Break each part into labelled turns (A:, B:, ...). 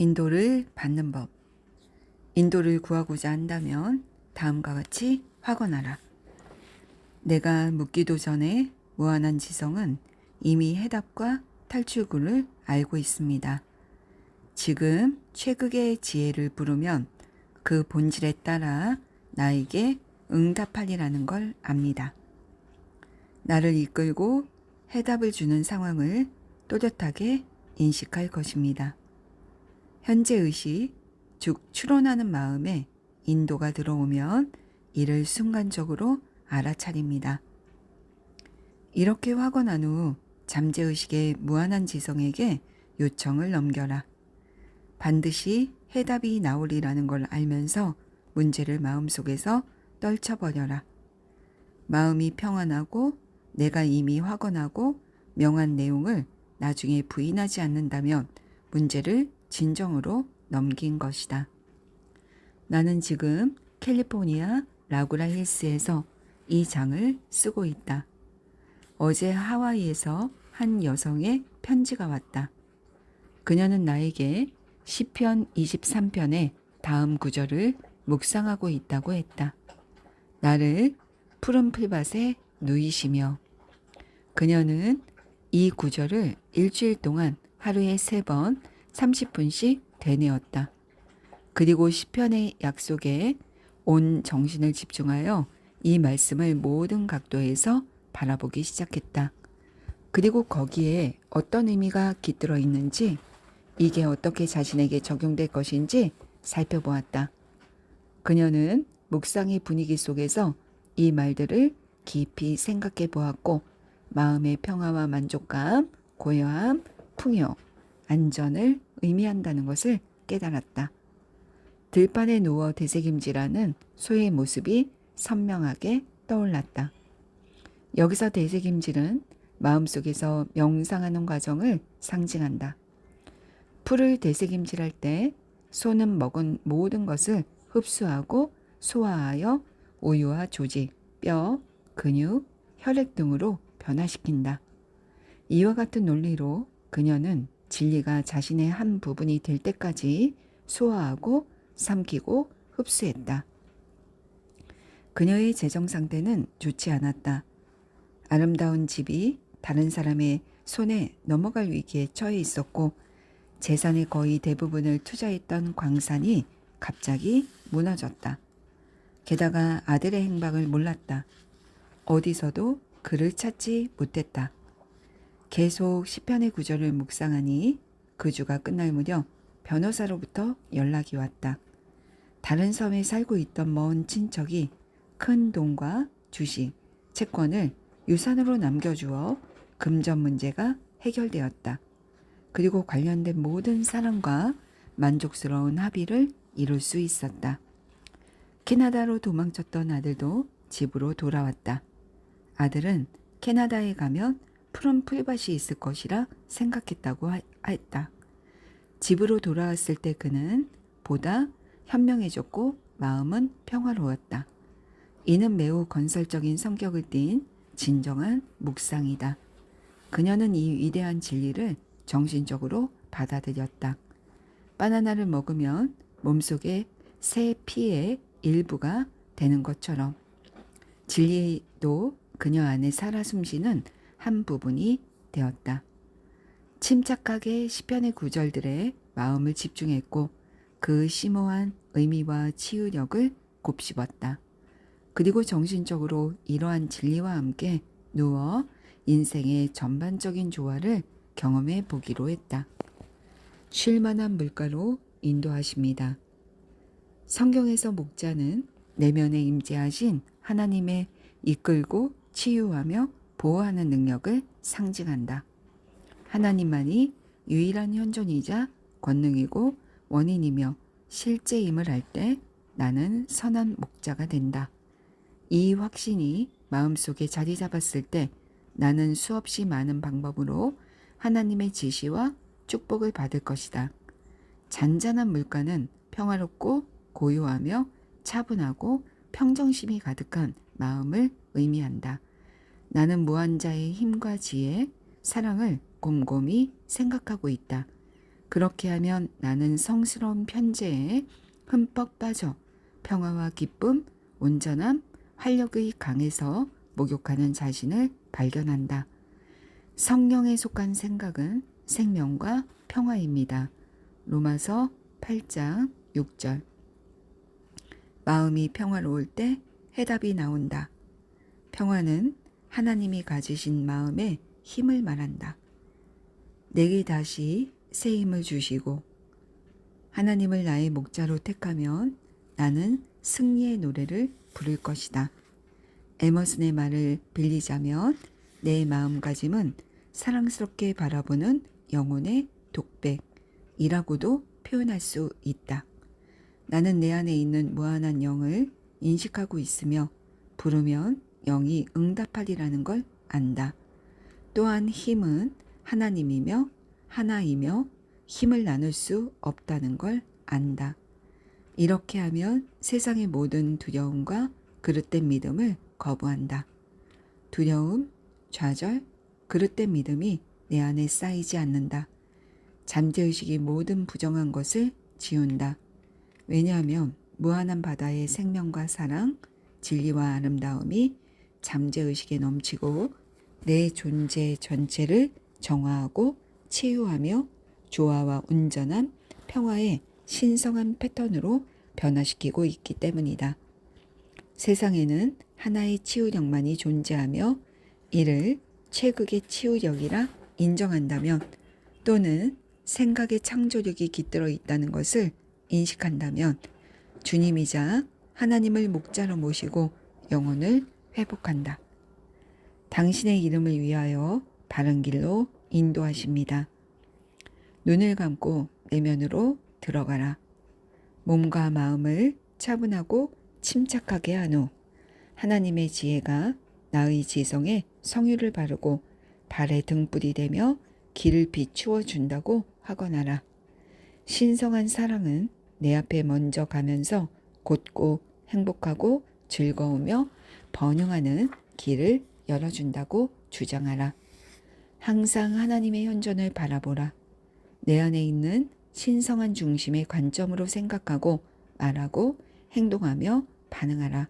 A: 인도를 받는 법. 인도를 구하고자 한다면 다음과 같이 확언하라. 내가 묻기도 전에 무한한 지성은 이미 해답과 탈출구를 알고 있습니다. 지금 최극의 지혜를 부르면 그 본질에 따라 나에게 응답하리라는 걸 압니다. 나를 이끌고 해답을 주는 상황을 또렷하게 인식할 것입니다. 현재 의식, 즉 추론하는 마음에 인도가 들어오면 이를 순간적으로 알아차립니다. 이렇게 확언한 후 잠재의식의 무한한 지성에게 요청을 넘겨라. 반드시 해답이 나오리라는 걸 알면서 문제를 마음속에서 떨쳐버려라. 마음이 평안하고 내가 이미 확언하고 명한 내용을 나중에 부인하지 않는다면 문제를 진정으로 넘긴 것이다. 나는 지금 캘리포니아 라구라 힐스에서 이 장을 쓰고 있다. 어제 하와이에서 한 여성의 편지가 왔다. 그녀는 나에게 시편 23편의 다음 구절을 묵상하고 있다고 했다. 나를 푸른 풀밭에 누이시며. 그녀는 이 구절을 일주일 동안 하루에 3번 30분씩 되뇌었다. 그리고 시편의 약속에 온 정신을 집중하여 이 말씀을 모든 각도에서 바라보기 시작했다. 그리고 거기에 어떤 의미가 깃들어 있는지, 이게 어떻게 자신에게 적용될 것인지 살펴보았다. 그녀는 묵상의 분위기 속에서 이 말들을 깊이 생각해 보았고 마음의 평화와 만족감, 고요함, 풍요, 안전을 의미한다는 것을 깨달았다. 들판에 누워 되새김질하는 소의 모습이 선명하게 떠올랐다. 여기서 되새김질은 마음속에서 명상하는 과정을 상징한다. 풀을 되새김질할 때 소는 먹은 모든 것을 흡수하고 소화하여 우유와 조직, 뼈, 근육, 혈액 등으로 변화시킨다. 이와 같은 논리로 그녀는 진리가 자신의 한 부분이 될 때까지 소화하고 삼키고 흡수했다. 그녀의 재정 상태는 좋지 않았다. 아름다운 집이 다른 사람의 손에 넘어갈 위기에 처해 있었고 재산의 거의 대부분을 투자했던 광산이 갑자기 무너졌다. 게다가 아들의 행방을 몰랐다. 어디서도 그를 찾지 못했다. 계속 시편의 구절을 묵상하니 그 주가 끝날 무렵 변호사로부터 연락이 왔다. 다른 섬에 살고 있던 먼 친척이 큰 돈과 주식, 채권을 유산으로 남겨주어 금전 문제가 해결되었다. 그리고 관련된 모든 사랑과 만족스러운 합의를 이룰 수 있었다. 캐나다로 도망쳤던 아들도 집으로 돌아왔다. 아들은 캐나다에 가면 푸른 풀밭이 있을 것이라 생각했다고 했다. 집으로 돌아왔을 때 그는 보다 현명해졌고 마음은 평화로웠다. 이는 매우 건설적인 성격을 띤 진정한 묵상이다. 그녀는 이 위대한 진리를 정신적으로 받아들였다. 바나나를 먹으면 몸속에 새 피의 일부가 되는 것처럼 진리도 그녀 안에 살아 숨쉬는 한 부분이 되었다. 침착하게 시편의 구절들에 마음을 집중했고 그 심오한 의미와 치유력을 곱씹었다. 그리고 정신적으로 이러한 진리와 함께 누워 인생의 전반적인 조화를 경험해 보기로 했다. 쉴만한 물가로 인도하십니다. 성경에서 목자는 내면에 임재하신 하나님의 이끌고 치유하며 보호하는 능력을 상징한다. 하나님만이 유일한 현존이자 권능이고 원인이며 실제임을 알 때 나는 선한 목자가 된다. 이 확신이 마음속에 자리 잡았을 때 나는 수없이 많은 방법으로 하나님의 지시와 축복을 받을 것이다. 잔잔한 물가는 평화롭고 고요하며 차분하고 평정심이 가득한 마음을 의미한다. 나는 무한자의 힘과 지혜, 사랑을 곰곰이 생각하고 있다. 그렇게 하면 나는 성스러운 편재에 흠뻑 빠져 평화와 기쁨, 온전함, 활력의 강에서 목욕하는 자신을 발견한다. 성령에 속한 생각은 생명과 평화입니다. 로마서 8장 6절. 마음이 평화로울 때 해답이 나온다. 평화는 하나님이 가지신 마음의 힘을 말한다. 내게 다시 새 힘을 주시고 하나님을 나의 목자로 택하면 나는 승리의 노래를 부를 것이다. 에머슨의 말을 빌리자면 내 마음가짐은 사랑스럽게 바라보는 영혼의 독백이라고도 표현할 수 있다. 나는 내 안에 있는 무한한 영을 인식하고 있으며 부르면 영이 응답하리라는 걸 안다. 또한 힘은 하나님이며 하나이며 힘을 나눌 수 없다는 걸 안다. 이렇게 하면 세상의 모든 두려움과 그릇된 믿음을 거부한다. 두려움, 좌절, 그릇된 믿음이 내 안에 쌓이지 않는다. 잠재의식이 모든 부정한 것을 지운다. 왜냐하면 무한한 바다의 생명과 사랑, 진리와 아름다움이 잠재의식에 넘치고 내 존재 전체를 정화하고 치유하며 조화와 온전한 평화의 신성한 패턴으로 변화시키고 있기 때문이다. 세상에는 하나의 치유력만이 존재하며 이를 최극의 치유력이라 인정한다면 또는 생각의 창조력이 깃들어 있다는 것을 인식한다면 주님이자 하나님을 목자로 모시고 영혼을 회복한다. 당신의 이름을 위하여 바른 길로 인도하십니다. 눈을 감고 내면으로 들어가라. 몸과 마음을 차분하고 침착하게 한 후 하나님의 지혜가 나의 지성에 성유를 바르고 발에 등불이 되며 길을 비추어 준다고 하거나라. 신성한 사랑은 내 앞에 먼저 가면서 곧고 행복하고 즐거우며 번영하는 길을 열어준다고 주장하라. 항상 하나님의 현존을 바라보라. 내 안에 있는 신성한 중심의 관점으로 생각하고 말하고 행동하며 반응하라.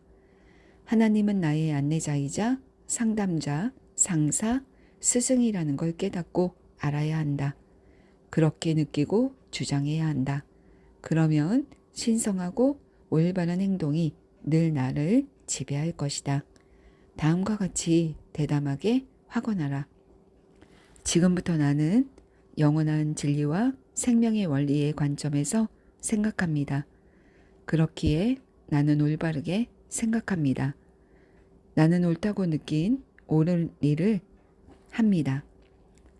A: 하나님은 나의 안내자이자 상담자, 상사, 스승이라는 걸 깨닫고 알아야 한다. 그렇게 느끼고 주장해야 한다. 그러면 신성하고 올바른 행동이 늘 나를 지배할 것이다. 다음과 같이 대담하게 확언하라. 지금부터 나는 영원한 진리와 생명의 원리의 관점에서 생각합니다. 그렇기에 나는 올바르게 생각합니다. 나는 옳다고 느낀 옳은 일을 합니다.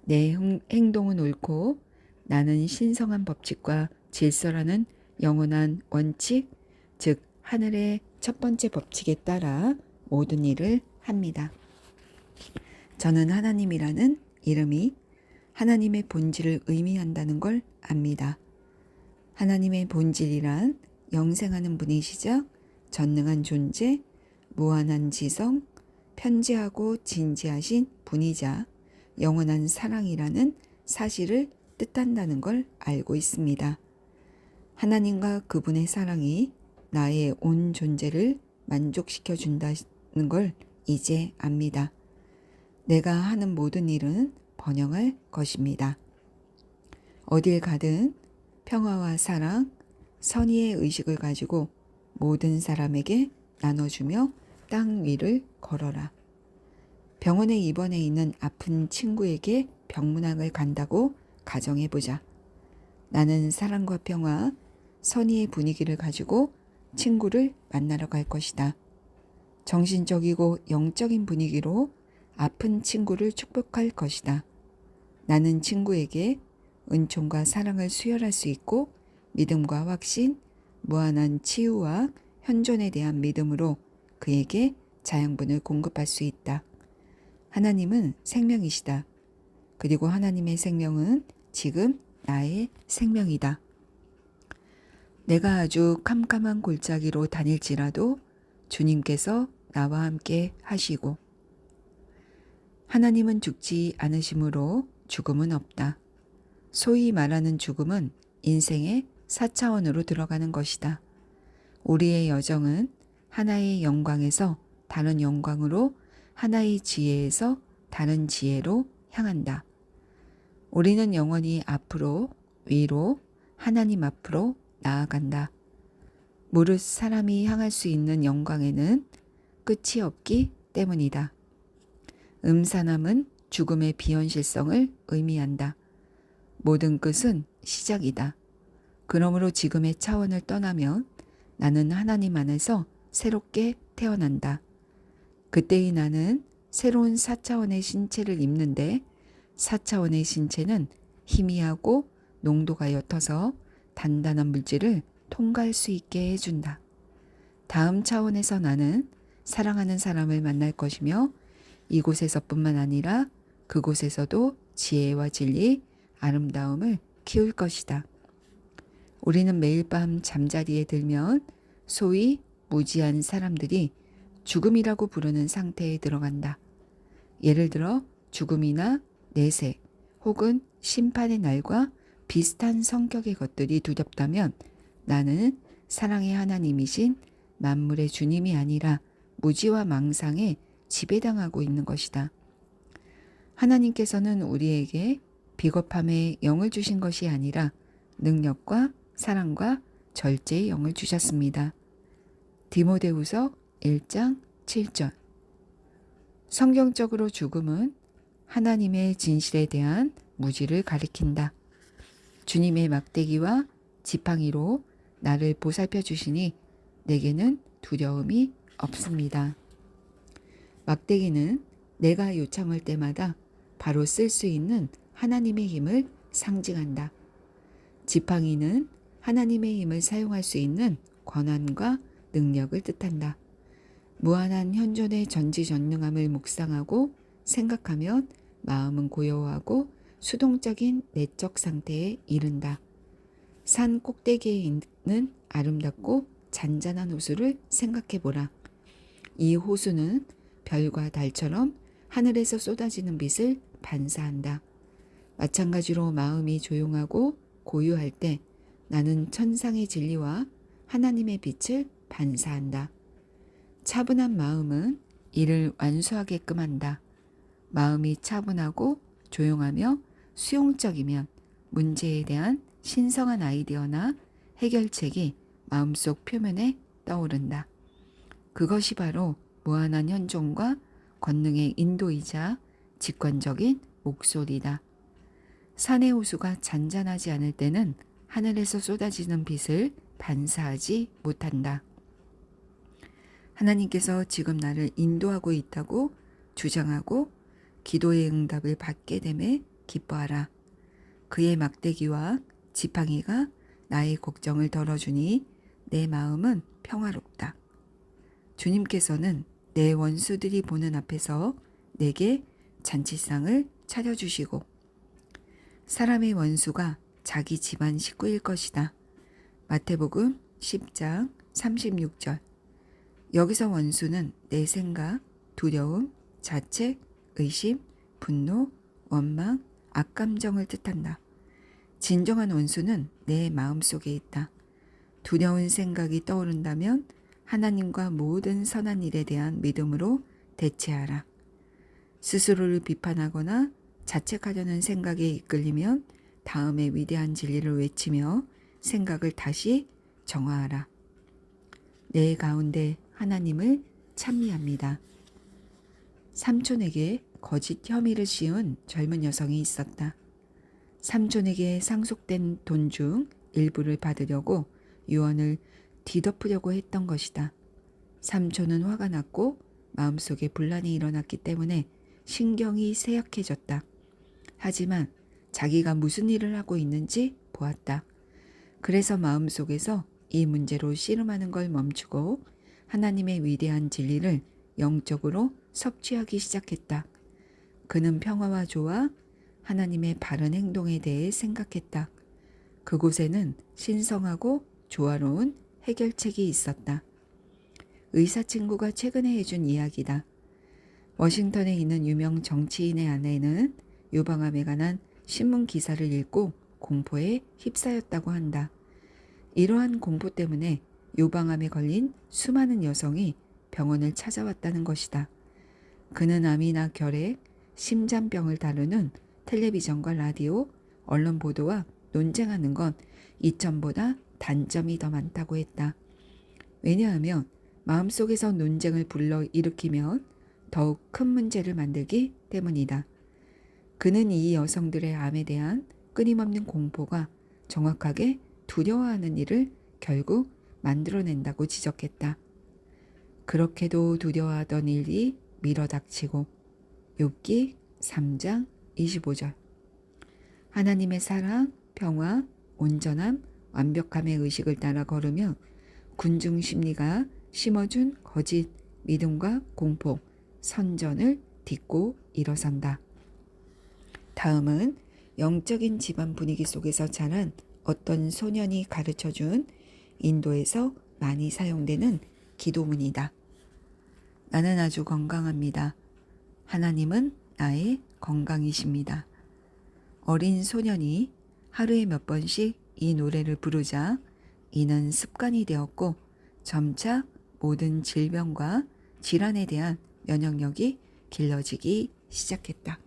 A: 내 행동은 옳고 나는 신성한 법칙과 질서라는 영원한 원칙, 즉 하늘의 첫 번째 법칙에 따라 모든 일을 합니다. 저는 하나님이라는 이름이 하나님의 본질을 의미한다는 걸 압니다. 하나님의 본질이란 영생하는 분이시자 전능한 존재, 무한한 지성, 편지하고 진지하신 분이자 영원한 사랑이라는 사실을 뜻한다는 걸 알고 있습니다. 하나님과 그분의 사랑이 나의 온 존재를 만족시켜 준다는 걸 이제 압니다. 내가 하는 모든 일은 번영할 것입니다. 어딜 가든 평화와 사랑, 선의의 의식을 가지고 모든 사람에게 나눠주며 땅 위를 걸어라. 병원에 입원해 있는 아픈 친구에게 병문안을 간다고 가정해보자. 나는 사랑과 평화, 선의의 분위기를 가지고 친구를 만나러 갈 것이다. 정신적이고 영적인 분위기로 아픈 친구를 축복할 것이다. 나는 친구에게 은총과 사랑을 수혈할 수 있고 믿음과 확신, 무한한 치유와 현존에 대한 믿음으로 그에게 자양분을 공급할 수 있다. 하나님은 생명이시다. 그리고 하나님의 생명은 지금 나의 생명이다. 내가 아주 캄캄한 골짜기로 다닐지라도 주님께서 나와 함께 하시고 하나님은 죽지 않으심으로 죽음은 없다. 소위 말하는 죽음은 인생의 4차원으로 들어가는 것이다. 우리의 여정은 하나의 영광에서 다른 영광으로, 하나의 지혜에서 다른 지혜로 향한다. 우리는 영원히 앞으로, 위로, 하나님 앞으로 나아간다. 무릇 사람이 향할 수 있는 영광에는 끝이 없기 때문이다. 음산함은 죽음의 비현실성을 의미한다. 모든 끝은 시작이다. 그러므로 지금의 차원을 떠나면 나는 하나님 안에서 새롭게 태어난다. 그때의 나는 새로운 4차원의 신체를 입는데 4차원의 신체는 희미하고 농도가 옅어서 단단한 물질을 통과할 수 있게 해준다. 다음 차원에서 나는 사랑하는 사람을 만날 것이며 이곳에서뿐만 아니라 그곳에서도 지혜와 진리, 아름다움을 키울 것이다. 우리는 매일 밤 잠자리에 들면 소위 무지한 사람들이 죽음이라고 부르는 상태에 들어간다. 예를 들어 죽음이나 내세 혹은 심판의 날과 비슷한 성격의 것들이 두렵다면 나는 사랑의 하나님이신 만물의 주님이 아니라 무지와 망상에 지배당하고 있는 것이다. 하나님께서는 우리에게 비겁함의 영을 주신 것이 아니라 능력과 사랑과 절제의 영을 주셨습니다. 디모데후서 1장 7절. 성경적으로 죽음은 하나님의 진실에 대한 무지를 가리킨다. 주님의 막대기와 지팡이로 나를 보살펴 주시니 내게는 두려움이 없습니다. 막대기는 내가 요청할 때마다 바로 쓸 수 있는 하나님의 힘을 상징한다. 지팡이는 하나님의 힘을 사용할 수 있는 권한과 능력을 뜻한다. 무한한 현존의 전지전능함을 묵상하고 생각하면 마음은 고요하고 수동적인 내적 상태에 이른다. 산 꼭대기에 있는 아름답고 잔잔한 호수를 생각해보라. 이 호수는 별과 달처럼 하늘에서 쏟아지는 빛을 반사한다. 마찬가지로 마음이 조용하고 고요할 때 나는 천상의 진리와 하나님의 빛을 반사한다. 차분한 마음은 이를 완수하게끔 한다. 마음이 차분하고 조용하며 수용적이면 문제에 대한 신성한 아이디어나 해결책이 마음속 표면에 떠오른다. 그것이 바로 무한한 현존과 권능의 인도이자 직관적인 목소리다. 산의 호수가 잔잔하지 않을 때는 하늘에서 쏟아지는 빛을 반사하지 못한다. 하나님께서 지금 나를 인도하고 있다고 주장하고 기도의 응답을 받게 됨에 기뻐하라. 그의 막대기와 지팡이가 나의 걱정을 덜어주니 내 마음은 평화롭다. 주님께서는 내 원수들이 보는 앞에서 내게 잔치상을 차려주시고 사람의 원수가 자기 집안 식구일 것이다. 마태복음 10장 36절. 여기서 원수는 내 생각, 두려움, 자책, 의심, 분노, 원망, 악감정을 뜻한다. 진정한 원수는 내 마음속에 있다. 두려운 생각이 떠오른다면 하나님과 모든 선한 일에 대한 믿음으로 대체하라. 스스로를 비판하거나 자책하려는 생각에 이끌리면 다음의 위대한 진리를 외치며 생각을 다시 정화하라. 내 가운데 하나님을 찬미합니다. 삼촌에게 거짓 혐의를 씌운 젊은 여성이 있었다. 삼촌에게 상속된 돈 중 일부를 받으려고 유언을 뒤덮으려고 했던 것이다. 삼촌은 화가 났고 마음속에 분란이 일어났기 때문에 신경이 쇠약해졌다. 하지만 자기가 무슨 일을 하고 있는지 보았다. 그래서 마음속에서 이 문제로 씨름하는 걸 멈추고 하나님의 위대한 진리를 영적으로 섭취하기 시작했다. 그는 평화와 조화, 하나님의 바른 행동에 대해 생각했다. 그곳에는 신성하고 조화로운 해결책이 있었다. 의사 친구가 최근에 해준 이야기다. 워싱턴에 있는 유명 정치인의 아내는 유방암에 관한 신문 기사를 읽고 공포에 휩싸였다고 한다. 이러한 공포 때문에 유방암에 걸린 수많은 여성이 병원을 찾아왔다는 것이다. 그는 암이나 결핵, 심장병을 다루는 텔레비전과 라디오, 언론 보도와 논쟁하는 건 이점보다 단점이 더 많다고 했다. 왜냐하면 마음속에서 논쟁을 불러 일으키면 더욱 큰 문제를 만들기 때문이다. 그는 이 여성들의 암에 대한 끊임없는 공포가 정확하게 두려워하는 일을 결국 만들어낸다고 지적했다. 그렇게도 두려워하던 일이 밀어닥치고 욥기 3장 25절. 하나님의 사랑, 평화, 온전함, 완벽함의 의식을 따라 걸으며 군중 심리가 심어준 거짓, 믿음과 공포, 선전을 딛고 일어선다. 다음은 영적인 집안 분위기 속에서 자란 어떤 소년이 가르쳐준 인도에서 많이 사용되는 기도문이다. 나는 아주 건강합니다. 하나님은 나의 건강이십니다. 어린 소년이 하루에 몇 번씩 이 노래를 부르자 이는 습관이 되었고 점차 모든 질병과 질환에 대한 면역력이 길러지기 시작했다.